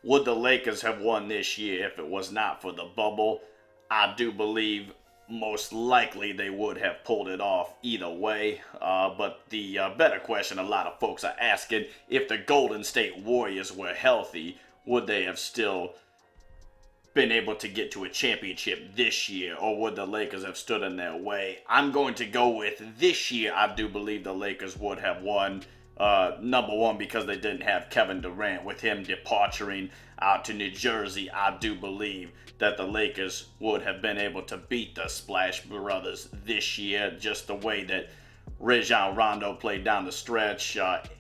Would the Lakers have won this year if it was not for the bubble? I do believe most likely they would have pulled it off either way. But the better question a lot of folks are asking, if the Golden State Warriors were healthy, would they have still been able to get to a championship this year, or would the Lakers have stood in their way? I'm going to go with this year. I do believe the Lakers would have won. Number one, because they didn't have Kevin Durant. With him departing out to New Jersey, I do believe that the Lakers would have been able to beat the Splash Brothers this year, just the way that Rajon Rondo played down the stretch.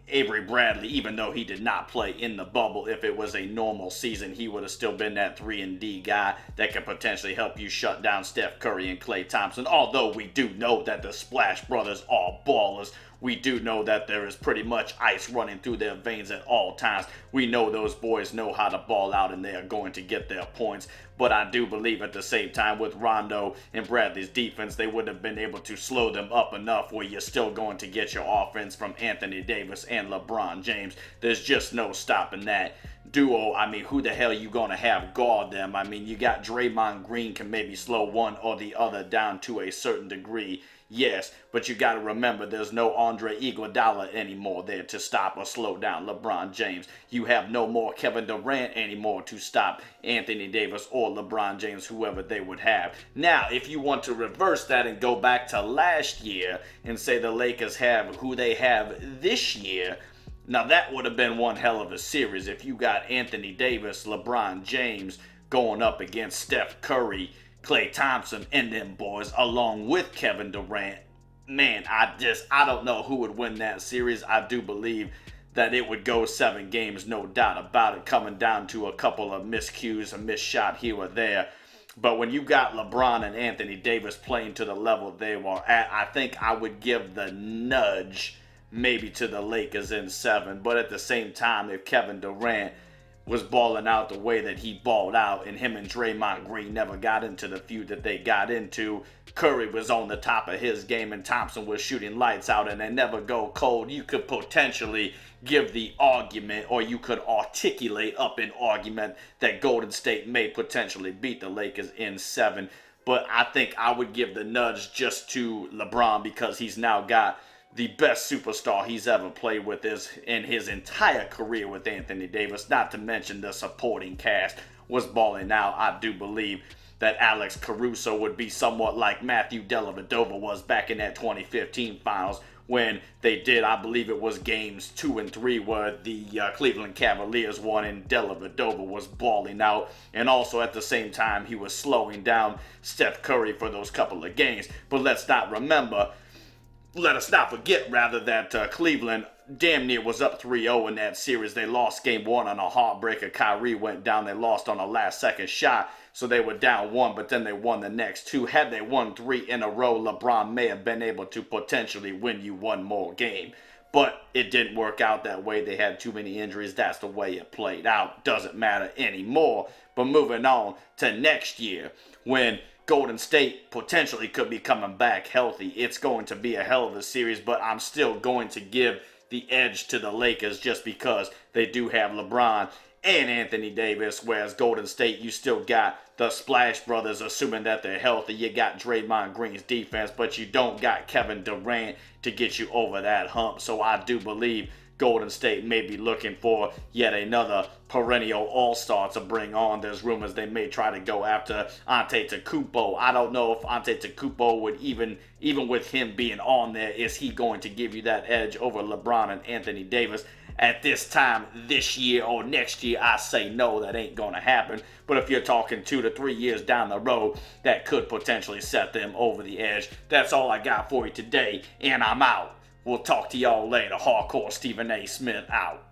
Avery Bradley, even though he did not play in the bubble, if it was a normal season, he would have still been that 3-and-D guy that could potentially help you shut down Steph Curry and Klay Thompson. Although we do know that the Splash Brothers are ballers. We do know that there is pretty much ice running through their veins at all times. We know those boys know how to ball out and they are going to get their points. But I do believe at the same time with Rondo and Bradley's defense, they would have been able to slow them up enough where you're still going to get your offense from Anthony Davis and LeBron James. There's just no stopping that duo. I mean, who the hell you gonna have guard them? I mean, you got Draymond Green can maybe slow one or the other down to a certain degree. Yes, but you got to remember there's no Andre Iguodala anymore there to stop or slow down LeBron James. You have no more Kevin Durant anymore to stop Anthony Davis or LeBron James, whoever they would have. Now, if you want to reverse that and go back to last year and say the Lakers have who they have this year, now that would have been one hell of a series if you got Anthony Davis, LeBron James going up against Steph Curry, Klay Thompson, and them boys, along with Kevin Durant. Man, I don't know who would win that series. I do believe that it would go 7 games, no doubt about it, coming down to a couple of miscues, a missed shot here or there. But when you got LeBron and Anthony Davis playing to the level they were at, I think I would give the nudge maybe to the Lakers in 7. But at the same time, if Kevin Durant was balling out the way that he balled out, and him and Draymond Green never got into the feud that they got into, Curry was on the top of his game and Thompson was shooting lights out, and they never go cold, you could potentially give the argument, or you could articulate up an argument that Golden State may potentially beat the Lakers in 7. But I think I would give the nudge just to LeBron, because he's now got the best superstar he's ever played with is in his entire career with Anthony Davis, not to mention the supporting cast was balling out. I do believe that Alex Caruso would be somewhat like Matthew Dellavedova was back in that 2015 finals when they did, I believe it was games 2 and 3 where the Cleveland Cavaliers won and Dellavedova was balling out, and also at the same time he was slowing down Steph Curry for those couple of games. But let us not forget, rather, that Cleveland damn near was up 3-0 in that series. They lost game 1 on a heartbreaker. Kyrie went down. They lost on a last-second shot, so they were down 1, but then they won the next 2. Had they won 3 in a row, LeBron may have been able to potentially win you one more game. But it didn't work out that way. They had too many injuries. That's the way it played out. Doesn't matter anymore. But moving on to next year, when Golden State potentially could be coming back healthy, it's going to be a hell of a series, but I'm still going to give the edge to the Lakers just because they do have LeBron and Anthony Davis, whereas Golden State, you still got the Splash Brothers, assuming that they're healthy. You got Draymond Green's defense, but you don't got Kevin Durant to get you over that hump. So I do believe Golden State may be looking for yet another perennial all-star to bring on. There's rumors they may try to go after Antetokounmpo. I don't know if Antetokounmpo would even with him being on there, is he going to give you that edge over LeBron and Anthony Davis? At this time this year or next year, I say no, that ain't going to happen. But if you're talking 2 to 3 years down the road, that could potentially set them over the edge. That's all I got for you today, and I'm out. We'll talk to y'all later. Hardcore Stephen A. Smith out.